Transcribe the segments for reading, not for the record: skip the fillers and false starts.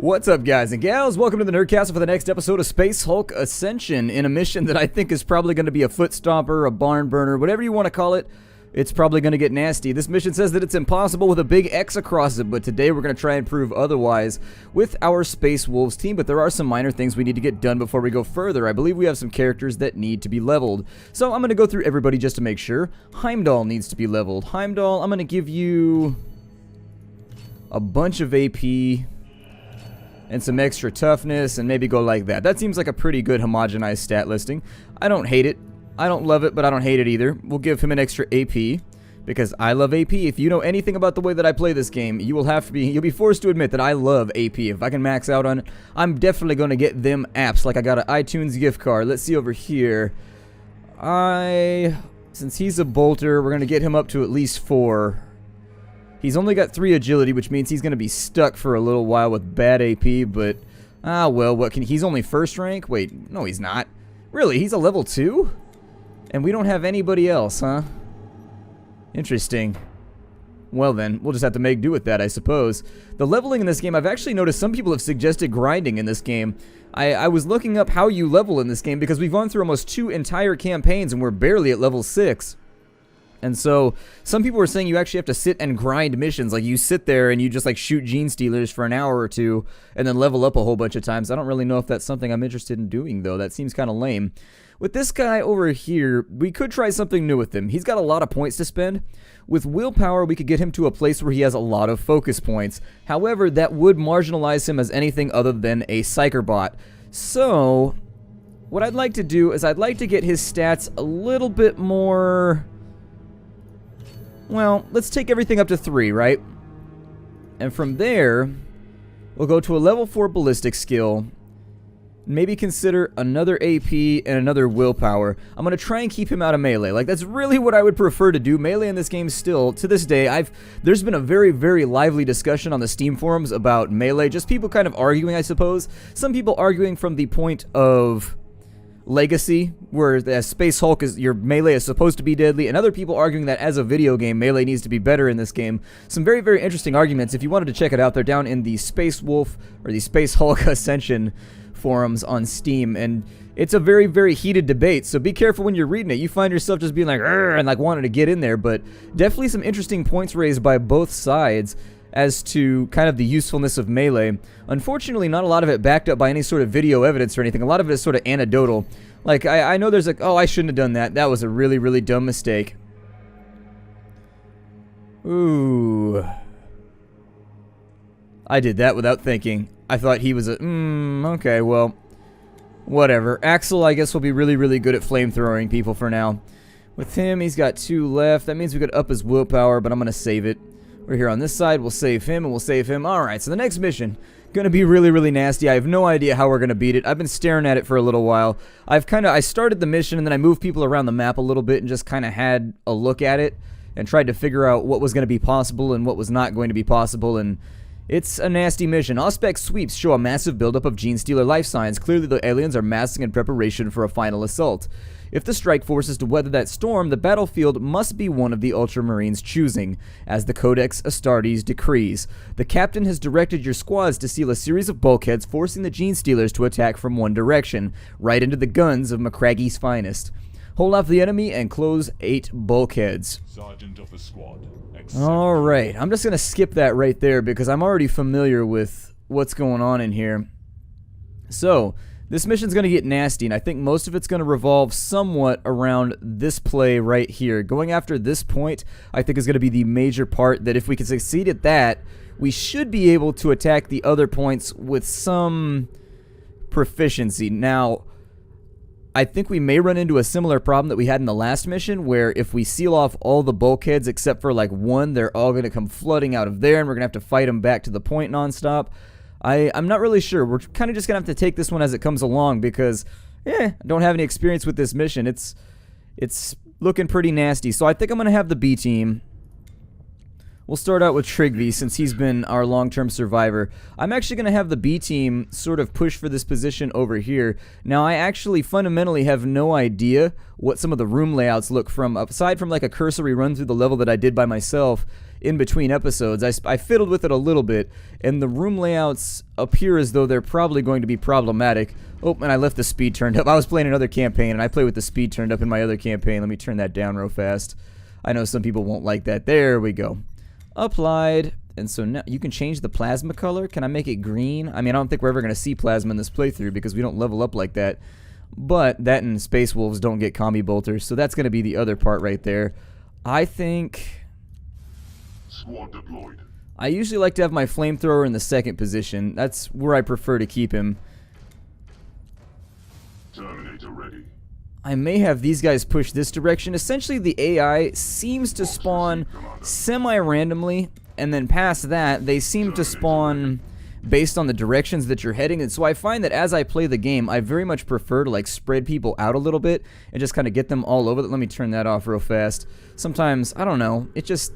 What's up, guys and gals? Welcome to the Nerdcastle for the next episode of Space Hulk Ascension, in a mission that I think is probably going to be a foot stomper, a barn burner, whatever you want to call it. It's probably going to get nasty. This mission says that it's impossible with a big X across it, but today we're going to try and prove otherwise with our Space Wolves team, but there are some minor things we need to get done before we go further. I believe we have some characters that need to be leveled, so I'm going to go through everybody just to make sure. Heimdall needs to be leveled. Heimdall, I'm going to give you a bunch of AP and some extra toughness, and maybe go like that. That seems like a pretty good homogenized stat listing. I don't hate it. I don't love it, but I don't hate it either. We'll give him an extra AP, because I love AP. If you know anything about the way that I play this game, you'll be forced to admit that I love AP. If I can max out on it, I'm definitely going to get them apps. Like I got an iTunes gift card. Let's see over here. Since he's a bolter, we're going to get him up to at least 4. He's only got 3 agility, which means he's going to be stuck for a little while with bad AP, but, well, he's only first rank? Wait, no he's not. Really, he's a level 2? And we don't have anybody else, huh? Interesting. Well then, we'll just have to make do with that, I suppose. The leveling in this game, I've actually noticed some people have suggested grinding in this game. I was looking up how you level in this game, because we've gone through almost 2 entire campaigns and we're barely at level 6. And so, some people were saying you actually have to sit and grind missions. Like, you sit there and you just, like, shoot gene stealers for an hour or 2, and then level up a whole bunch of times. I don't really know if that's something I'm interested in doing, though. That seems kind of lame. With this guy over here, we could try something new with him. He's got a lot of points to spend. With willpower, we could get him to a place where he has a lot of focus points. However, that would marginalize him as anything other than a psyker bot. So, what I'd like to do is I'd like to get his stats a little bit more... Well, let's take everything up to 3, right? And from there, we'll go to a level 4 ballistic skill. Maybe consider another AP and another willpower. I'm going to try and keep him out of melee. Like, that's really what I would prefer to do. Melee in this game still, to this day, there's been a very, very lively discussion on the Steam forums about melee. Just people kind of arguing, I suppose. Some people arguing from the point of legacy, where as Space Hulk your melee is supposed to be deadly, and other people arguing that as a video game, melee needs to be better in this game. Some very, very interesting arguments. If you wanted to check it out, they're down in the Space Wolf, or the Space Hulk Ascension forums on Steam, and it's a very, very heated debate, so be careful when you're reading it. You find yourself just being like, "Arr," and like wanting to get in there, but definitely some interesting points raised by both sides as to kind of the usefulness of melee. Unfortunately, not a lot of it backed up by any sort of video evidence or anything. A lot of it is sort of anecdotal. Like, I know there's like, oh, I shouldn't have done that. That was a really, really dumb mistake. Ooh. I did that without thinking. I thought he was a, okay, well, whatever. Axel, I guess, will be really, really good at flamethrowing people for now. With him, he's got 2 left. That means we could up his willpower, but I'm going to save it. We're here on this side, we'll save him, and we'll save him. Alright, so the next mission, gonna be really, really nasty. I have no idea how we're gonna beat it. I've been staring at it for a little while. I started the mission, and then I moved people around the map a little bit, and just kind of had a look at it, and tried to figure out what was gonna be possible, and what was not going to be possible, and it's a nasty mission. Auspex sweeps show a massive buildup of Gene Stealer life signs. Clearly the aliens are massing in preparation for a final assault. If the strike force is to weather that storm, the battlefield must be one of the Ultramarines' choosing, as the Codex Astartes decrees. The captain has directed your squads to seal a series of bulkheads, forcing the Gene Stealers to attack from one direction, right into the guns of McCraggie's finest. Hold off the enemy and close 8 bulkheads. Sergeant of the squad. Alright, I'm just going to skip that right there because I'm already familiar with what's going on in here. So, this mission's going to get nasty, and I think most of it's going to revolve somewhat around this play right here. Going after this point, I think, is going to be the major part, that if we can succeed at that, we should be able to attack the other points with some proficiency. Now, I think we may run into a similar problem that we had in the last mission, where if we seal off all the bulkheads except for like one, they're all going to come flooding out of there, and we're going to have to fight them back to the point nonstop. I'm not really sure. We're kind of just going to have to take this one as it comes along, because, I don't have any experience with this mission. It's looking pretty nasty. So I think I'm going to have the B team We'll start out with Trigby since he's been our long-term survivor. I'm actually going to have the B team sort of push for this position over here. Now, I actually fundamentally have no idea what some of the room layouts look from, aside from like a cursory run through the level that I did by myself in between episodes. I fiddled with it a little bit, and the room layouts appear as though they're probably going to be problematic. Oh, and I left the speed turned up. I was playing another campaign, and I play with the speed turned up in my other campaign. Let me turn that down real fast. I know some people won't like that. There we go. Applied. And so now you can change the plasma color. Can I make it green? I mean, I don't think we're ever going to see plasma in this playthrough because we don't level up like that. But that and Space Wolves don't get combi bolters, so that's going to be the other part right there. I think... Squad deployed. I usually like to have my flamethrower in the second position. That's where I prefer to keep him. Terminator ready. I may have these guys push this direction. Essentially, the AI seems to spawn semi-randomly, and then past that, they seem to spawn based on the directions that you're heading. And so I find that as I play the game, I very much prefer to like spread people out a little bit and just kind of get them all over. Let me turn that off real fast. Sometimes, I don't know, it just...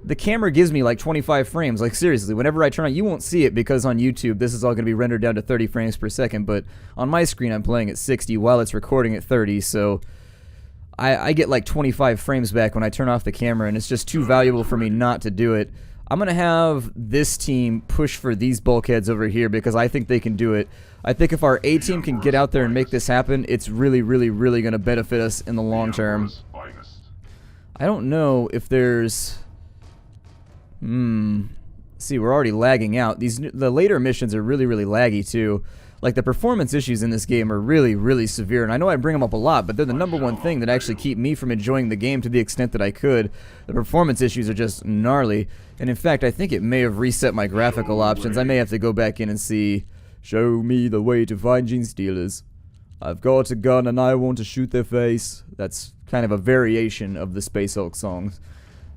The camera gives me like 25 frames. Like seriously, whenever I turn on, you won't see it because on YouTube this is all going to be rendered down to 30 frames per second, but on my screen I'm playing at 60 while it's recording at 30, so I get like 25 frames back when I turn off the camera, and it's just too valuable for me not to do it. I'm going to have this team push for these bulkheads over here because I think they can do it. I think if our A team can get out there and make this happen, it's really, really, really going to benefit us in the long term. I don't know if there's... See, we're already lagging out. The later missions are really, really laggy too. Like, the performance issues in this game are really, really severe, and I know I bring them up a lot, but they're the number one thing that actually keep me from enjoying the game to the extent that I could. The performance issues are just gnarly, and in fact, I think it may have reset my graphical options. I may have to go back in and see. Show me the way to find gene stealers. I've got a gun and I want to shoot their face. That's kind of a variation of the Space Hulk songs.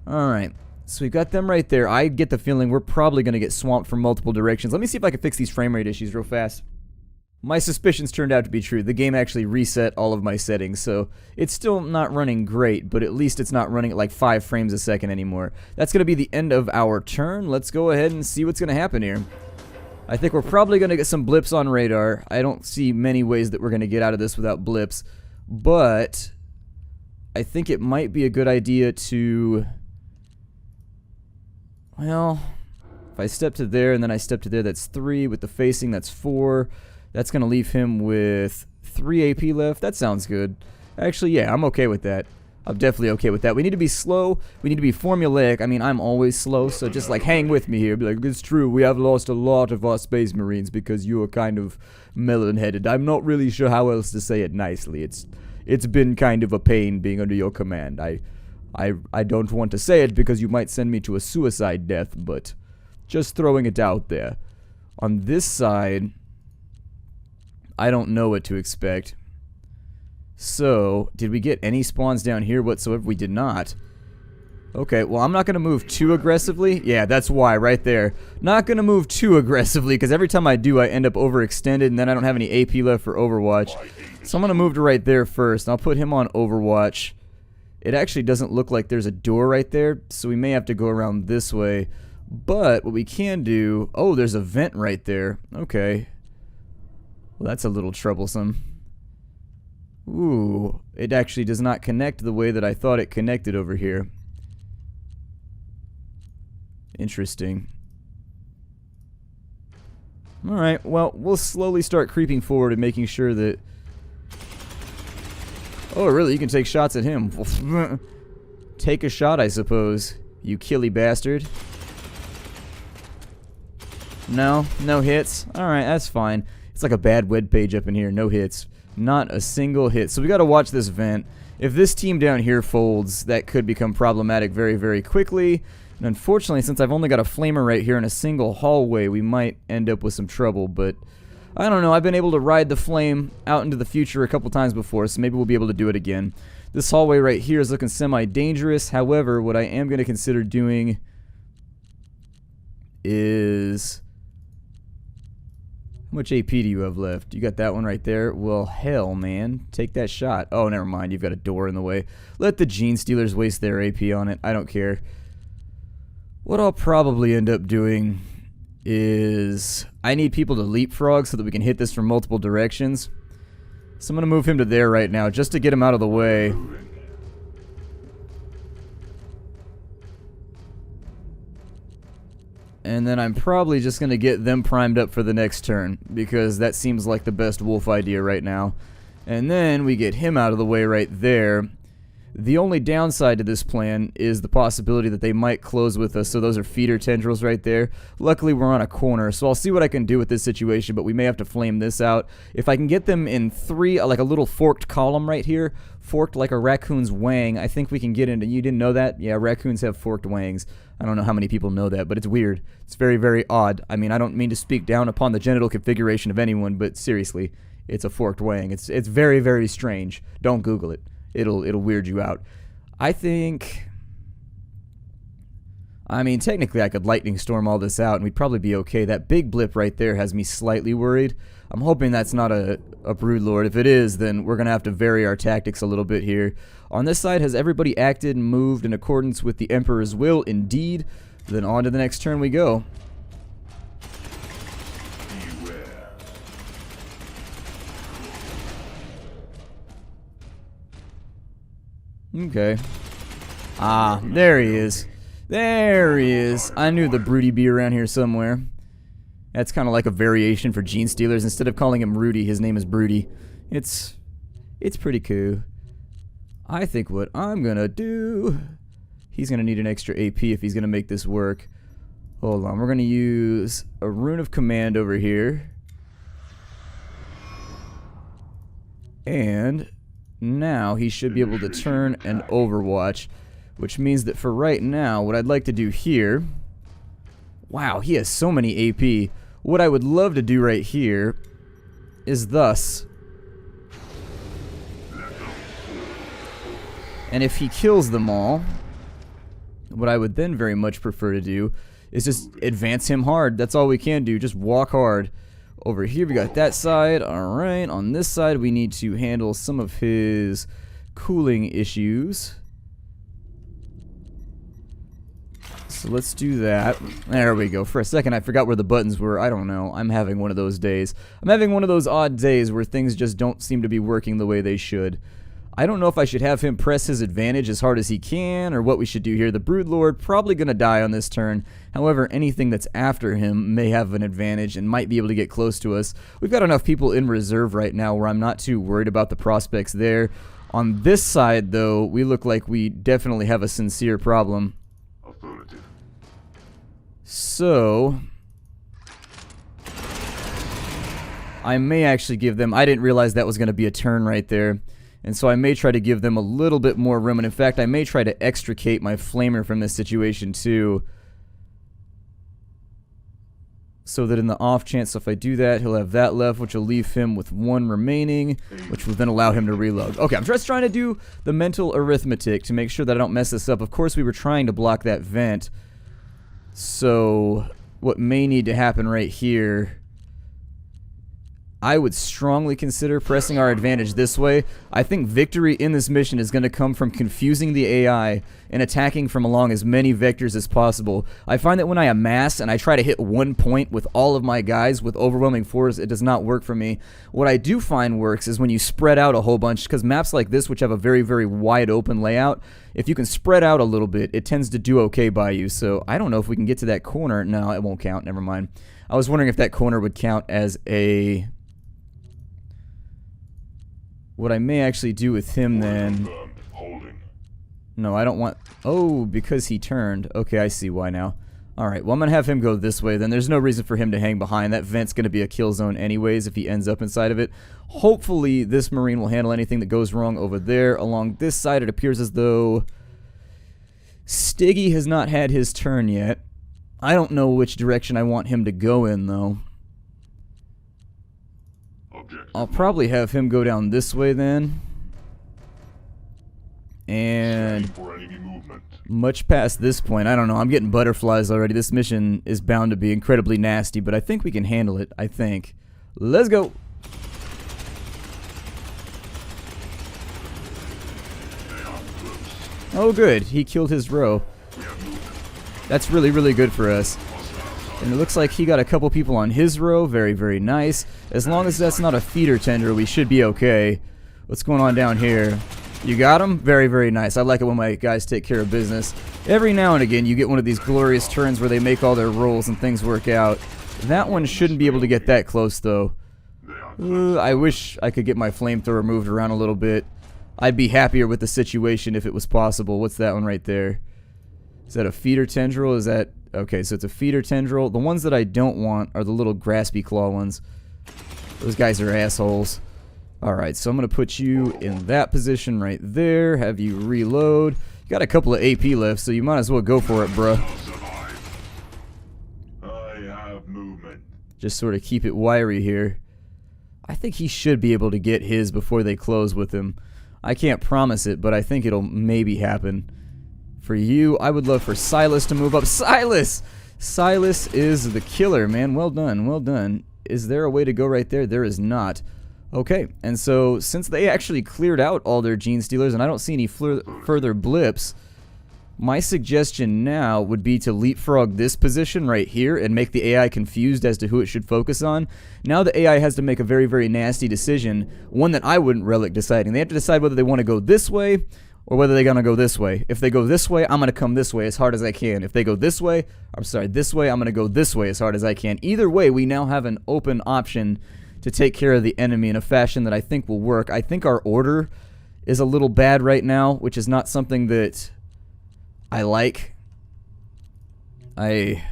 Alright. So we've got them right there. I get the feeling we're probably going to get swamped from multiple directions. Let me see if I can fix these frame rate issues real fast. My suspicions turned out to be true. The game actually reset all of my settings, so it's still not running great, but at least it's not running at like 5 frames a second anymore. That's going to be the end of our turn. Let's go ahead and see what's going to happen here. I think we're probably going to get some blips on radar. I don't see many ways that we're going to get out of this without blips, but I think it might be a good idea to... Well, if I step to there and then I step to there, that's 3. With the facing, that's 4. That's going to leave him with 3 AP left. That sounds good. Actually, yeah, I'm okay with that. I'm definitely okay with that. We need to be slow. We need to be formulaic. I mean, I'm always slow, so just like hang with me here. Be like, it's true, we have lost a lot of our Space Marines because you are kind of melon-headed. I'm not really sure how else to say it nicely. It's been kind of a pain being under your command. I don't want to say it because you might send me to a suicide death, but just throwing it out there. On this side, I don't know what to expect. So, did we get any spawns down here whatsoever? We did not. Okay, well, I'm not going to move too aggressively. Yeah, that's why, right there. Not going to move too aggressively, because every time I do, I end up overextended, and then I don't have any AP left for Overwatch. So I'm going to move to right there first, and I'll put him on Overwatch. It actually doesn't look like there's a door right there, so we may have to go around this way. But what we can do... Oh, there's a vent right there. Okay. Well, that's a little troublesome. Ooh, it actually does not connect the way that I thought it connected over here. Interesting. Alright, well, we'll slowly start creeping forward and making sure that... Oh, really? You can take shots at him. Take a shot, I suppose. You killy bastard. No? No hits? Alright, that's fine. It's like a bad web page up in here. No hits. Not a single hit. So we gotta watch this vent. If this team down here folds, that could become problematic very, very quickly. And unfortunately, since I've only got a flamer right here in a single hallway, we might end up with some trouble, but... I don't know, I've been able to ride the flame out into the future a couple times before, so maybe we'll be able to do it again. This hallway right here is looking semi-dangerous. However, what I am going to consider doing is... How much AP do you have left? You got that one right there? Well, hell, man. Take that shot. Oh, never mind. You've got a door in the way. Let the Gene Stealers waste their AP on it. I don't care. What I'll probably end up doing is I need people to leapfrog so that we can hit this from multiple directions. So I'm going to move him to there right now just to get him out of the way. And then I'm probably just going to get them primed up for the next turn, because that seems like the best wolf idea right now. And then we get him out of the way right there. The only downside to this plan is the possibility that they might close with us, so those are feeder tendrils right there. Luckily we're on a corner, so I'll see what I can do with this situation, but we may have to flame this out. If I can get them in three, like a little forked column right here, forked like a raccoon's wang, I think we can get into... You didn't know that? Yeah, raccoons have forked wangs. I don't know how many people know that, but it's weird. It's very, very odd. I mean, I don't mean to speak down upon the genital configuration of anyone, but seriously, it's a forked wang. It's very, very strange. Don't Google it. It'll weird you out. I think... I mean, technically I could lightning storm all this out and we'd probably be okay. That big blip right there has me slightly worried. I'm hoping that's not a Broodlord. If it is, then we're going to have to vary our tactics a little bit here. On this side, has everybody acted and moved in accordance with the Emperor's will? Indeed. Then on to the next turn we go. Okay. Ah, there he is. There he is. I knew the Broody be around here somewhere. That's kind of like a variation for Gene Stealers. Instead of calling him Rudy, his name is Broody. It's pretty cool. I think what I'm gonna do... He's gonna need an extra AP if he's gonna make this work. Hold on, we're gonna use a Rune of Command over here. And... now he should be able to turn and overwatch, which means that for right now, what I'd like to do here... Wow, he has so many AP. What I would love to do right here is thus. And if he kills them all, what I would then very much prefer to do is just advance him hard. That's all we can do, just walk hard. Over here we got that side. Alright, on this side we need to handle some of his cooling issues. So let's do that. There we go. For a second I forgot where the buttons were. I don't know. I'm having one of those days. I'm having one of those odd days where things just don't seem to be working the way they should. I don't know if I should have him press his advantage as hard as he can, or what we should do here. The Broodlord probably going to die on this turn. However, anything that's after him may have an advantage and might be able to get close to us. We've got enough people in reserve right now where I'm not too worried about the prospects there. On this side, though, we look like we definitely have a sincere problem. Affirmative. So... I may actually give them... I didn't realize that was going to be a turn right there. And so I may try to give them a little bit more room. And in fact, I may try to extricate my flamer from this situation too. So that in the off chance if I do that, he'll have that left, which will leave him with one remaining, which will then allow him to reload. Okay, I'm just trying to do the mental arithmetic to make sure that I don't mess this up. Of course, we were trying to block that vent. So what may need to happen right here... I would strongly consider pressing our advantage this way. I think victory in this mission is going to come from confusing the AI and attacking from along as many vectors as possible. I find that when I amass and I try to hit one point with all of my guys with overwhelming force, it does not work for me. What I do find works is when you spread out a whole bunch, because maps like this, which have a very, very wide open layout, if you can spread out a little bit, it tends to do okay by you. So I don't know if we can get to that corner. No, it won't count. Never mind. I was wondering if that corner would count as a... What I may actually do with him then... No, I don't want... Oh, because he turned. Okay, I see why now. Alright, well I'm going to have him go this way then. There's no reason for him to hang behind. That vent's going to be a kill zone anyways if he ends up inside of it. Hopefully this Marine will handle anything that goes wrong over there. Along this side it appears as though... Stiggy has not had his turn yet. I don't know which direction I want him to go in though. I'll probably have him go down this way then. And much past this point, I don't know, I'm getting butterflies already. This mission is bound to be incredibly nasty, but I think we can handle it, I think. Let's go! Oh good, he killed his row. That's really, really good for us. And it looks like he got a couple people on his row. Very, very nice. As long as that's not a feeder tender, we should be okay. What's going on down here? You got him? Very, very nice. I like it when my guys take care of business. Every now and again, you get one of these glorious turns where they make all their rolls and things work out. That one shouldn't be able to get that close, though. I wish I could get my flamethrower moved around a little bit. I'd be happier with the situation if it was possible. What's that one right there? Is that a feeder tendril? Is that... Okay, so it's a feeder tendril. The ones that I don't want are the little graspy claw ones. Those guys are assholes. Alright, so I'm going to put you in that position right there. Have you reload. You got a couple of AP left, so you might as well go for it, bruh. I have movement. Just sort of keep it wiry here. I think he should be able to get his before they close with him. I can't promise it, but I think it'll maybe happen. For you, I would love for Silas to move up. Silas! Silas is the killer, man. Well done, well done. Is there a way to go right there? There is not. Okay, and so since they actually cleared out all their gene stealers and I don't see any further blips, my suggestion now would be to leapfrog this position right here and make the AI confused as to who it should focus on. Now the AI has to make a very, very nasty decision, one that I wouldn't relic deciding. They have to decide whether they want to go this way or whether they're going to go this way. If they go this way, I'm going to come this way as hard as I can. If they go this way, this way, I'm going to go this way as hard as I can. Either way, we now have an open option to take care of the enemy in a fashion that I think will work. I think our order is a little bad right now, which is not something that I like. I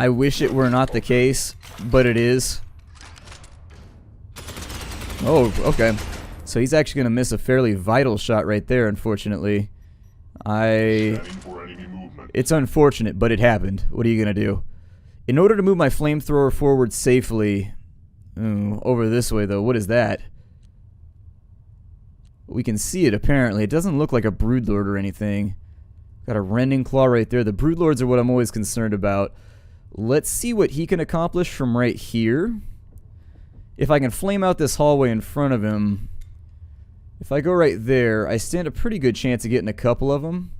wish it were not the case, but it is. Oh, okay. So he's actually going to miss a fairly vital shot right there, unfortunately. It's unfortunate, but it happened. What are you going to do? In order to move my flamethrower forward safely... over this way, though. What is that? We can see it, apparently. It doesn't look like a Broodlord or anything. Got a rending claw right there. The Broodlords are what I'm always concerned about. Let's see what he can accomplish from right here. If I can flame out this hallway in front of him... If I go right there, I stand a pretty good chance of getting a couple of them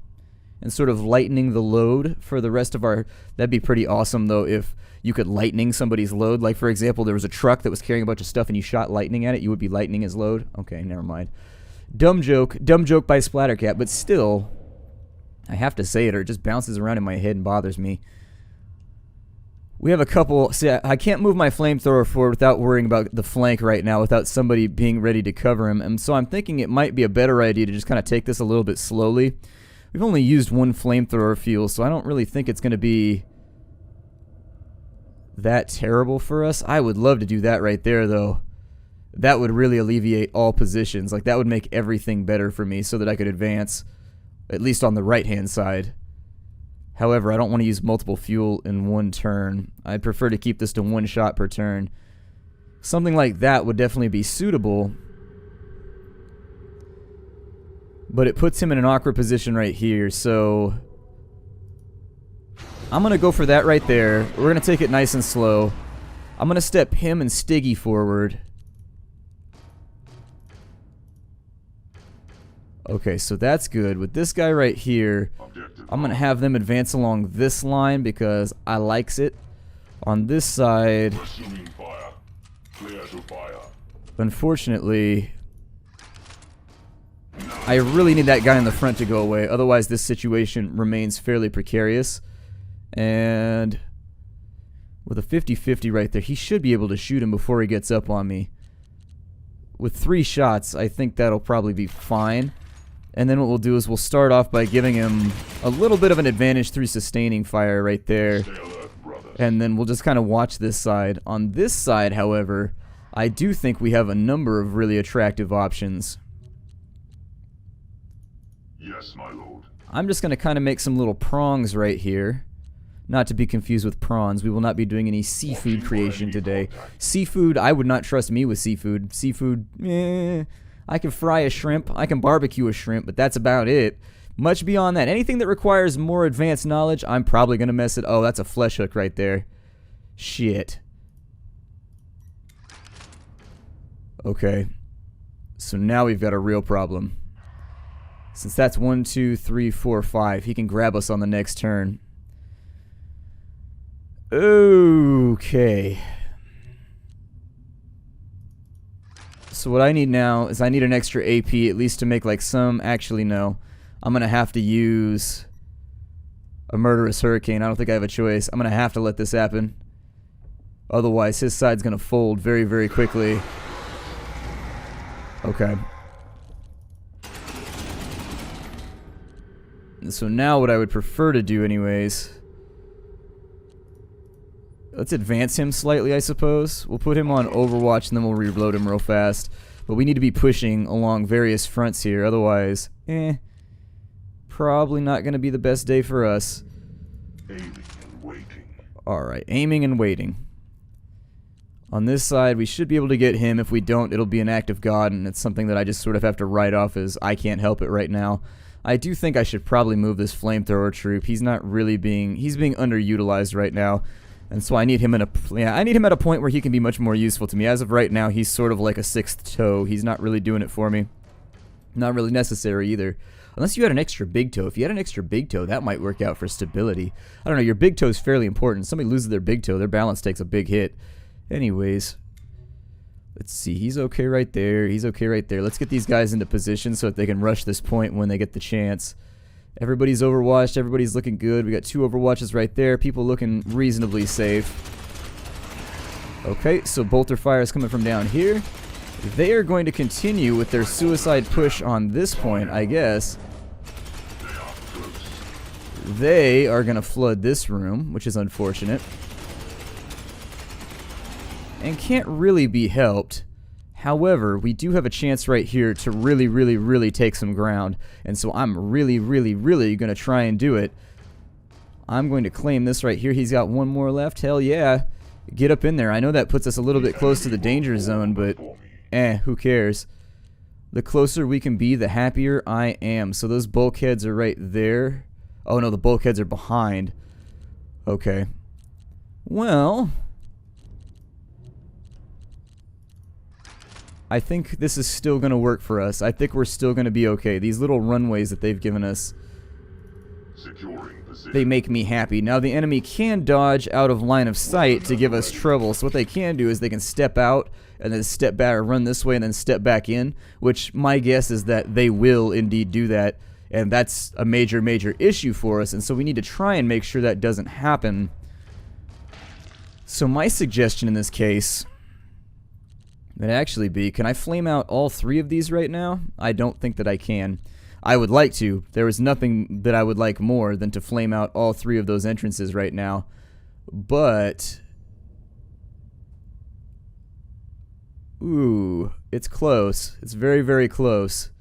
and sort of lightening the load for the rest of our... That'd be pretty awesome, though, if you could lightning somebody's load. Like, for example, there was a truck that was carrying a bunch of stuff and you shot lightning at it. You would be lightning his load. Okay, never mind. Dumb joke by Splattercat, but still, I have to say it or it just bounces around in my head and bothers me. We have a couple... See, I can't move my flamethrower forward without worrying about the flank right now, without somebody being ready to cover him. And so I'm thinking it might be a better idea to just kind of take this a little bit slowly. We've only used one flamethrower fuel, so I don't really think it's going to be that terrible for us. I would love to do that right there, though. That would really alleviate all positions. Like, that would make everything better for me so that I could advance, at least on the right-hand side. However, I don't want to use multiple fuel in one turn. I prefer to keep this to one shot per turn. Something like that would definitely be suitable. But it puts him in an awkward position right here, so... I'm going to go for that right there. We're going to take it nice and slow. I'm going to step him and Stiggy forward. Okay, so that's good. With this guy right here, I'm going to have them advance along this line because I likes it. On this side, unfortunately, I really need that guy in the front to go away. Otherwise, this situation remains fairly precarious. And with a 50-50 right there, he should be able to shoot him before he gets up on me. With 3 shots, I think that'll probably be fine. And then what we'll do is we'll start off by giving him a little bit of an advantage through sustaining fire right there. And then we'll just kind of watch this side. On this side, however, I do think we have a number of really attractive options. Yes, my lord. I'm just going to kind of make some little prongs right here. Not to be confused with prawns. We will not be doing any seafood creation today. Seafood, I would not trust me with seafood. Seafood, I can fry a shrimp, I can barbecue a shrimp, but that's about it. Much beyond that, anything that requires more advanced knowledge, I'm probably going to mess it. Oh, that's a flesh hook right there. Shit. Okay. So now we've got a real problem. Since that's 1, 2, 3, 4, 5, he can grab us on the next turn. Okay. So what I need now is I need an extra AP, at least to make like some... Actually, no. I'm going to have to use a murderous hurricane. I don't think I have a choice. I'm going to have to let this happen. Otherwise, his side's going to fold very, very quickly. Okay. So now what I would prefer to do anyways... Let's advance him slightly, I suppose. We'll put him on Overwatch and then we'll reload him real fast. But we need to be pushing along various fronts here. Otherwise, probably not going to be the best day for us. Aiming and waiting. Alright, aiming and waiting. On this side, we should be able to get him. If we don't, it'll be an act of God, and it's something that I just sort of have to write off as I can't help it right now. I do think I should probably move this flamethrower troop. He's not really he's being underutilized right now. And so I need him at a point where he can be much more useful to me. As of right now, he's sort of like a sixth toe. He's not really doing it for me. Not really necessary either. Unless you had an extra big toe. If you had an extra big toe, that might work out for stability. I don't know, your big toe is fairly important. Somebody loses their big toe, their balance takes a big hit. Anyways, let's see. He's okay right there. He's okay right there. Let's get these guys into position so that they can rush this point when they get the chance. Everybody's overwatched. Everybody's looking good. We got 2 overwatches right there. People looking reasonably safe. Okay, so bolter fire is coming from down here. They are going to continue with their suicide push on this point, I guess. They are going to flood this room, which is unfortunate. And can't really be helped. However, we do have a chance right here to really, really, really take some ground. And so I'm really, really, really going to try and do it. I'm going to claim this right here. He's got 1 more left. Hell yeah. Get up in there. I know that puts us a little bit close to the danger zone, but who cares? The closer we can be, the happier I am. So those bulkheads are right there. Oh no, the bulkheads are behind. Okay. Well... I think this is still going to work for us. I think we're still going to be okay. These little runways that they've given us, they make me happy. Now the enemy can dodge out of line of sight to give us trouble. So what they can do is they can step out and then step back or run this way and then step back in, which my guess is that they will indeed do that. And that's a major, major issue for us. And so we need to try and make sure that doesn't happen. So my suggestion in this case... It'd actually be, can I flame out all 3 of these right now? I don't think that I can. I would like to. There is nothing that I would like more than to flame out all 3 of those entrances right now. But... Ooh, it's close. It's very, very close.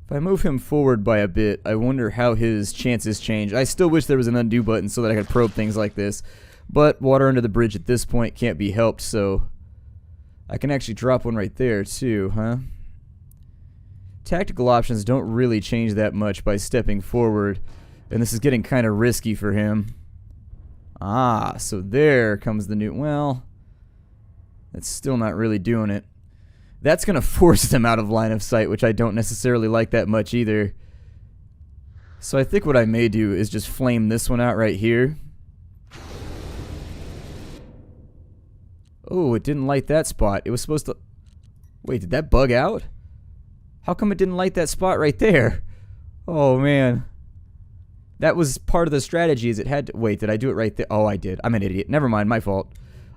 If I move him forward by a bit, I wonder how his chances change. I still wish there was an undo button so that I could probe things like this. But water under the bridge at this point can't be helped, so... I can actually drop one right there, too, huh? Tactical options don't really change that much by stepping forward. And this is getting kind of risky for him. Ah, so there comes the new... Well, that's still not really doing it. That's going to force them out of line of sight, which I don't necessarily like that much either. So I think what I may do is just flame this one out right here. Oh, it didn't light that spot. It was supposed to... Wait, did that bug out? How come it didn't light that spot right there? Oh, man. That was part of the strategy, is it had to... Wait, did I do it right there? Oh, I did. I'm an idiot. Never mind, my fault.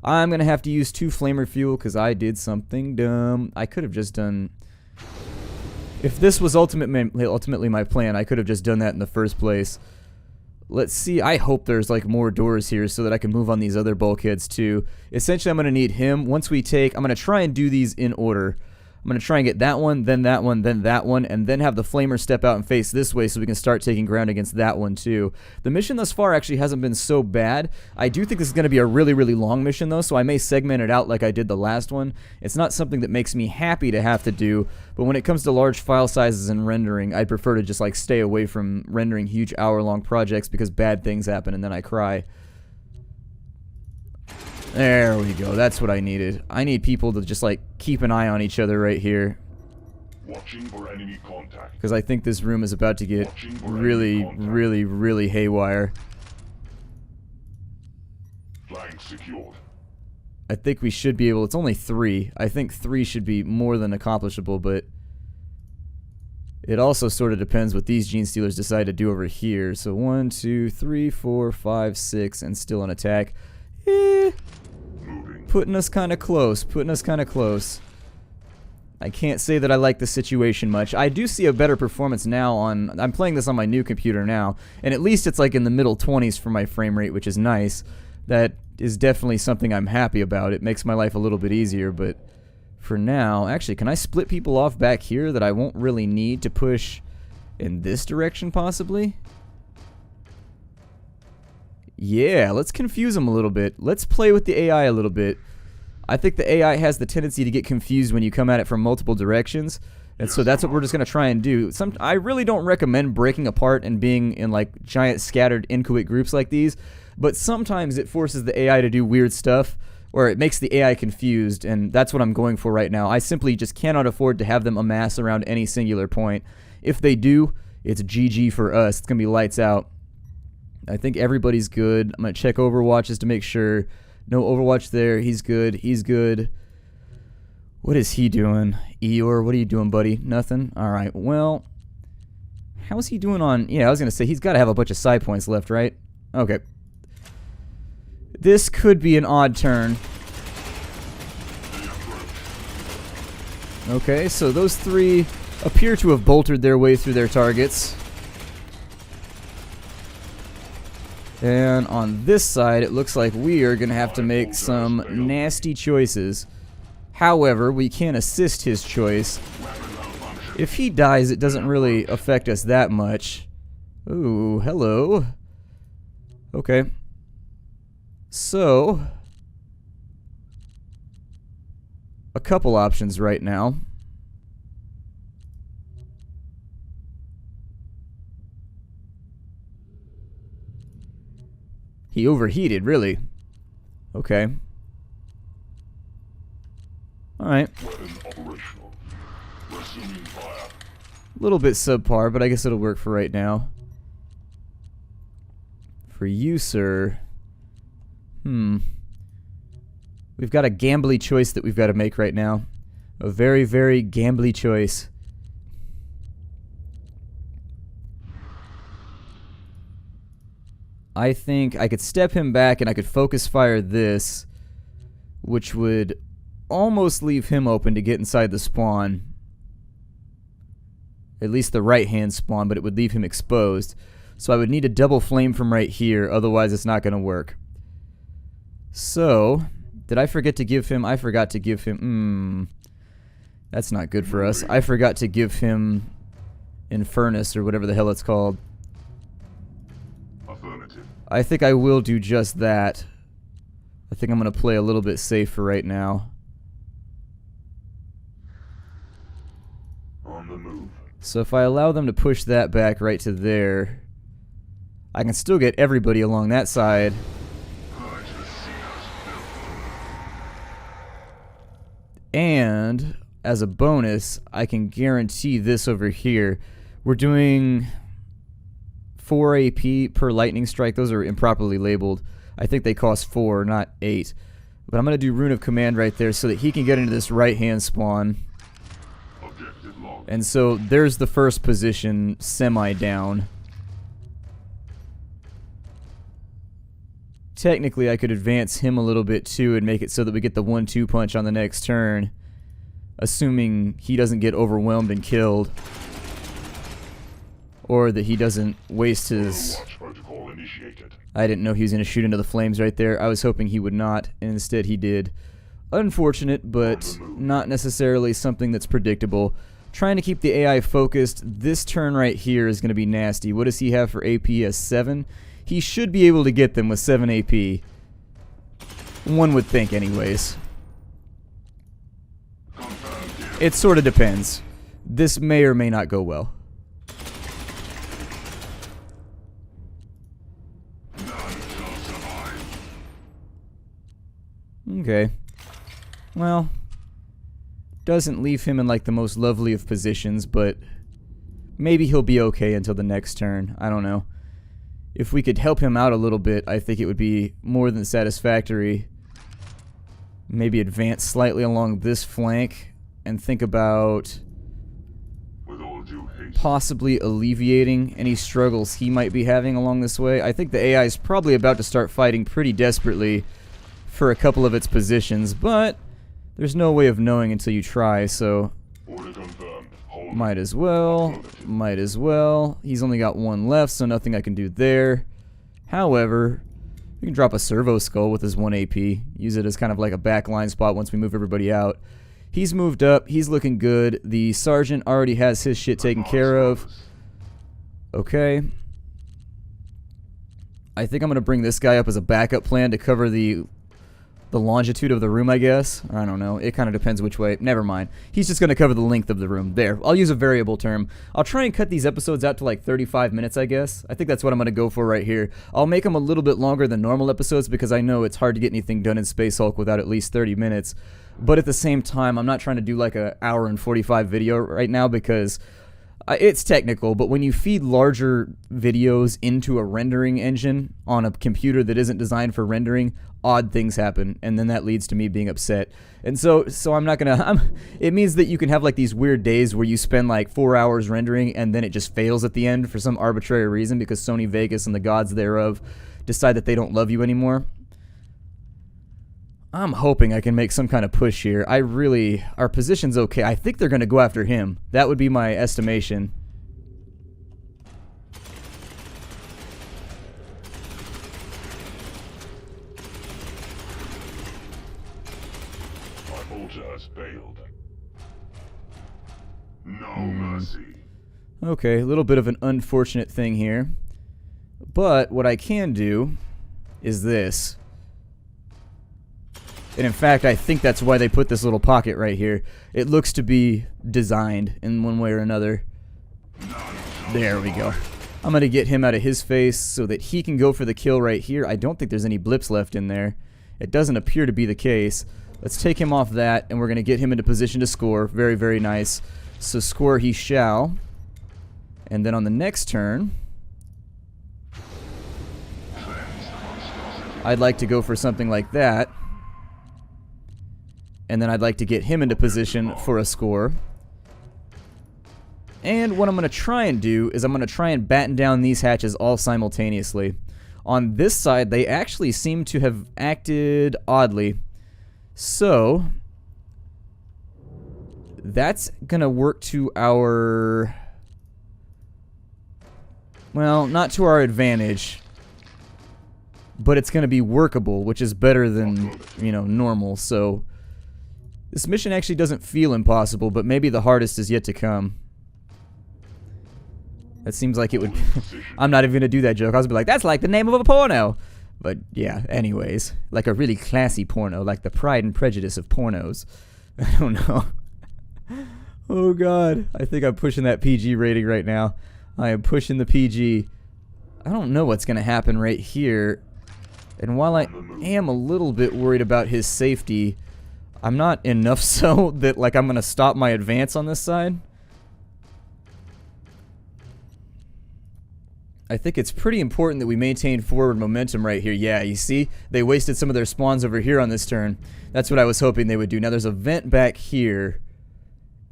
I'm going to have to use 2 flamer fuel because I did something dumb. I could have just done... If this was ultimately my plan, I could have just done that in the first place. Let's see. I hope there's like more doors here so that I can move on these other bulkheads too. Essentially, I'm going to need him. Once we take... I'm going to try and do these in order. I'm going to try and get that one, then that one, then that one, and then have the flamer step out and face this way so we can start taking ground against that one too. The mission thus far actually hasn't been so bad. I do think this is going to be a really, really long mission though, so I may segment it out like I did the last one. It's not something that makes me happy to have to do, but when it comes to large file sizes and rendering, I'd prefer to just like stay away from rendering huge hour-long projects because bad things happen and then I cry. There we go. That's what I needed. I need people to just, like, keep an eye on each other right here. Watching for enemy contact. Because I think this room is about to get really, really, really haywire. Flank secured. I think we should be able... It's only 3. I think 3 should be more than accomplishable, but... It also sort of depends what these Gene Stealers decide to do over here. So 1, 2, 3, 4, 5, 6, and still an attack. Putting us kind of close. Putting us kind of close. I can't say that I like the situation much. I do see a better performance now on... I'm playing this on my new computer now, and at least it's like in the middle 20s for my frame rate, which is nice. That is definitely something I'm happy about. It makes my life a little bit easier, but for now... Actually, can I split people off back here that I won't really need to push in this direction, possibly? Yeah, let's confuse them a little bit. Let's play with the AI a little bit. I think the AI has the tendency to get confused when you come at it from multiple directions, and so that's what we're just going to try and do. I really don't recommend breaking apart and being in like giant scattered inchoate groups like these, but sometimes it forces the AI to do weird stuff, or it makes the AI confused, and that's what I'm going for right now. I simply just cannot afford to have them amass around any singular point. If they do, it's GG for us. It's going to be lights out. I think everybody's good. I'm going to check Overwatches to make sure. No Overwatch there. He's good. He's good. What is he doing? Eeyore, what are you doing, buddy? Nothing? Alright, well... How's he doing on... Yeah, I was going to say, he's got to have a bunch of side points left, right? Okay. This could be an odd turn. Okay, so those 3 appear to have bolted their way through their targets. And on this side, it looks like we are going to have to make some nasty choices. However, we can assist his choice. If he dies, it doesn't really affect us that much. Ooh, hello. Okay. So, a couple options right now. He overheated, really. Okay. Alright. A little bit subpar, but I guess it'll work for right now. For you, sir. We've got a gambly choice that we've got to make right now. A very, very gambly choice. I think I could step him back and I could focus fire this, which would almost leave him open to get inside the spawn. At least the right-hand spawn, but it would leave him exposed. So I would need a double flame from right here, otherwise it's not going to work. So, did I forget to give him... I forgot to give him... That's not good for us. I forgot to give him Infernus, or whatever the hell it's called. I think I will do just that. I think I'm going to play a little bit safe for right now. On the move. So if I allow them to push that back right to there, I can still get everybody along that side. And as a bonus, I can guarantee this over here. We're doing 4 AP per lightning strike. Those are improperly labeled. I think they cost 4, not 8. But I'm going to do Rune of Command right there so that he can get into this right-hand spawn. And so there's the first position, semi-down. Technically, I could advance him a little bit too and make it so that we get the 1-2 punch on the next turn. Assuming he doesn't get overwhelmed and killed. Or that he doesn't waste his... I didn't know he was going to shoot into the flames right there. I was hoping he would not, and instead he did. Unfortunate, but not necessarily something that's predictable. Trying to keep the AI focused. This turn right here is going to be nasty. What does he have for AP as 7? He should be able to get them with 7 AP. One would think anyways. It sort of depends. This may or may not go well. Okay. Well, doesn't leave him in like the most lovely of positions, but maybe he'll be okay until the next turn. I don't know. If we could help him out a little bit, I think it would be more than satisfactory. Maybe advance slightly along this flank and think about possibly alleviating any struggles he might be having along this way. I think the AI is probably about to start fighting pretty desperately for a couple of its positions, but there's no way of knowing until you try, so might as well. He's only got one left, so nothing I can do there. However, we can drop a servo skull with his 1 AP. Use it as kind of like a backline spot once we move everybody out. He's moved up. He's looking good. The sergeant already has his shit taken care of. Okay. I think I'm going to bring this guy up as a backup plan to cover the longitude of the room, I guess. I don't know. It kind of depends which way. Never mind. He's just going to cover the length of the room. There. I'll use a variable term. I'll try and cut these episodes out to like 35 minutes, I guess. I think that's what I'm going to go for right here. I'll make them a little bit longer than normal episodes because I know it's hard to get anything done in Space Hulk without at least 30 minutes. But at the same time, I'm not trying to do like an hour and 45 video right now because it's technical, but when you feed larger videos into a rendering engine on a computer that isn't designed for rendering, odd things happen, and then that leads to me being upset. And so I'm not gonna. It means that you can have like these weird days where you spend like 4 hours rendering, and then it just fails at the end for some arbitrary reason because Sony Vegas and the gods thereof decide that they don't love you anymore. I'm hoping I can make some kind of push here. Our position's okay. I think they're going to go after him. That would be my estimation. My bolter has failed. No mercy. Okay, a little bit of an unfortunate thing here. But what I can do is this. And in fact, I think that's why they put this little pocket right here. It looks to be designed in one way or another. There we go. I'm going to get him out of his face so that he can go for the kill right here. I don't think there's any blips left in there. It doesn't appear to be the case. Let's take him off that, and we're going to get him into position to score. Very, very nice. So score he shall. And then on the next turn, I'd like to go for something like that. And then I'd like to get him into position for a score. And what I'm going to try and do is I'm going to try and batten down these hatches all simultaneously. On this side, they actually seem to have acted oddly. So that's going to work to our... Well, not to our advantage. But it's going to be workable, which is better than, you know, normal. So this mission actually doesn't feel impossible, but maybe the hardest is yet to come. That seems like it would... I'm not even going to do that joke. I was be like, that's like the name of a porno. But yeah, anyways. Like a really classy porno, like the Pride and Prejudice of pornos. I don't know. Oh god. I think I'm pushing that PG rating right now. I am pushing the PG. I don't know what's going to happen right here. And while I am a little bit worried about his safety, I'm not enough so that like I'm going to stop my advance on this side. I think it's pretty important that we maintain forward momentum right here. Yeah, you see? They wasted some of their spawns over here on this turn. That's what I was hoping they would do. Now there's a vent back here,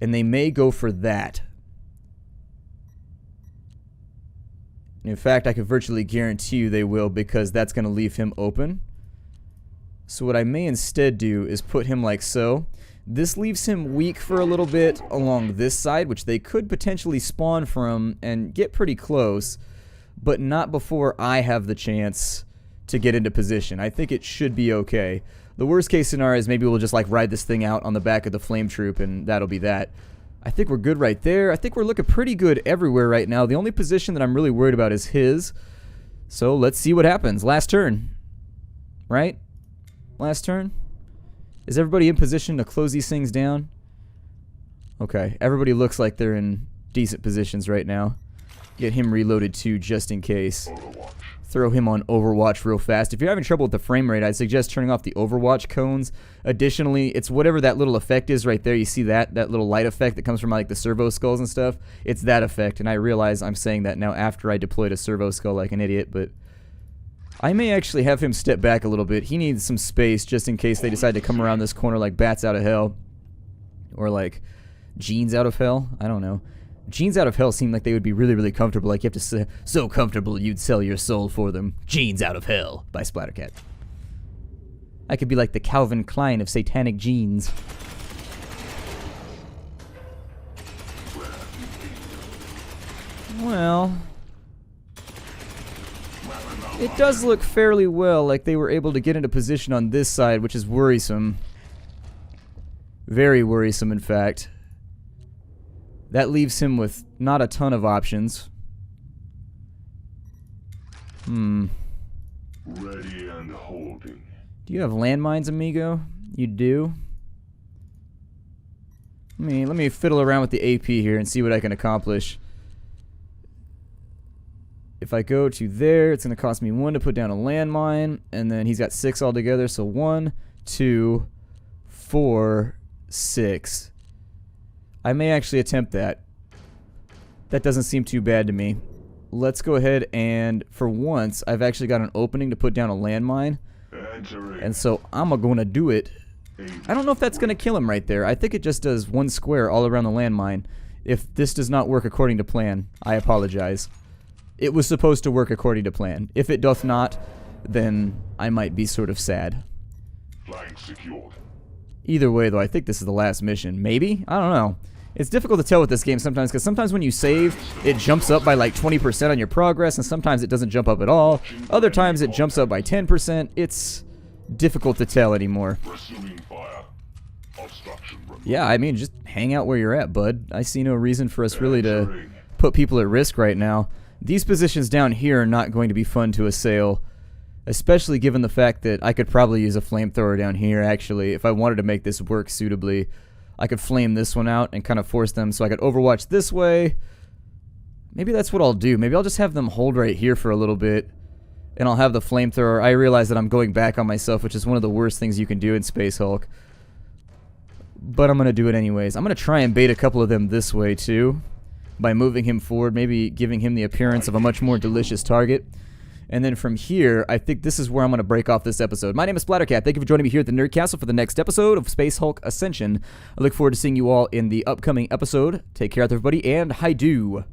and they may go for that. In fact, I could virtually guarantee you they will, because that's going to leave him open. So what I may instead do is put him like so. This leaves him weak for a little bit along this side, which they could potentially spawn from and get pretty close, but not before I have the chance to get into position. I think it should be okay. The worst case scenario is maybe we'll just like ride this thing out on the back of the flame troop, and that'll be that. I think we're good right there. I think we're looking pretty good everywhere right now. The only position that I'm really worried about is his. So let's see what happens. Last turn. Right? Last turn? Is everybody in position to close these things down? Okay. Everybody looks like they're in decent positions right now. get him reloaded too, just in case. Overwatch. Throw him on Overwatch real fast. If you're having trouble with the frame rate, I'd suggest turning off the Overwatch cones. Additionally, it's whatever that little effect is right there. You see that little light effect that comes from like the servo skulls and stuff? It's that effect, and I realize I'm saying that now after I deployed a servo skull like an idiot, but I may actually have him step back a little bit. He needs some space just in case they decide to come around this corner like bats out of hell. Or like jeans out of hell. I don't know. Jeans out of hell seem like they would be really, really comfortable. Like you have to say, so comfortable you'd sell your soul for them. Jeans out of hell by Splattercat. I could be like the Calvin Klein of satanic jeans. Well, it does look fairly well like they were able to get into position on this side, which is worrisome. Very worrisome, in fact. That leaves him with not a ton of options. Ready and holding. Do you have landmines, amigo? You do? Let me fiddle around with the AP here and see what I can accomplish. If I go to there, it's going to cost me 1 to put down a landmine, and then he's got 6 altogether, so 1, 2, 4, 6. I may actually attempt that. That doesn't seem too bad to me. Let's go ahead and, for once, I've actually got an opening to put down a landmine. And so I'm going to do it. I don't know if that's going to kill him right there. I think it just does 1 square all around the landmine. If this does not work according to plan, I apologize. It was supposed to work according to plan. If it doth not, then I might be sort of sad. Flank secured. Either way, though, I think this is the last mission. Maybe? I don't know. It's difficult to tell with this game sometimes, because sometimes when you save, it jumps up by like 20% on your progress, and sometimes it doesn't jump up at all. Other times it jumps up by 10%. It's difficult to tell anymore. Resuming fire. Obstruction removed. Yeah, I mean, just hang out where you're at, bud. I see no reason for us really to put people at risk right now. These positions down here are not going to be fun to assail, especially given the fact that I could probably use a flamethrower down here, actually, if I wanted to make this work suitably. I could flame this one out and kind of force them so I could overwatch this way. Maybe that's what I'll do. Maybe I'll just have them hold right here for a little bit, and I'll have the flamethrower. I realize that I'm going back on myself, which is one of the worst things you can do in Space Hulk. But I'm going to do it anyways. I'm going to try and bait a couple of them this way, too, by moving him forward, maybe giving him the appearance of a much more delicious target. And then from here, I think this is where I'm going to break off this episode. My name is Splattercat. Thank you for joining me here at the Nerd Castle for the next episode of Space Hulk Ascension. I look forward to seeing you all in the upcoming episode. Take care out there, everybody, and hi-do.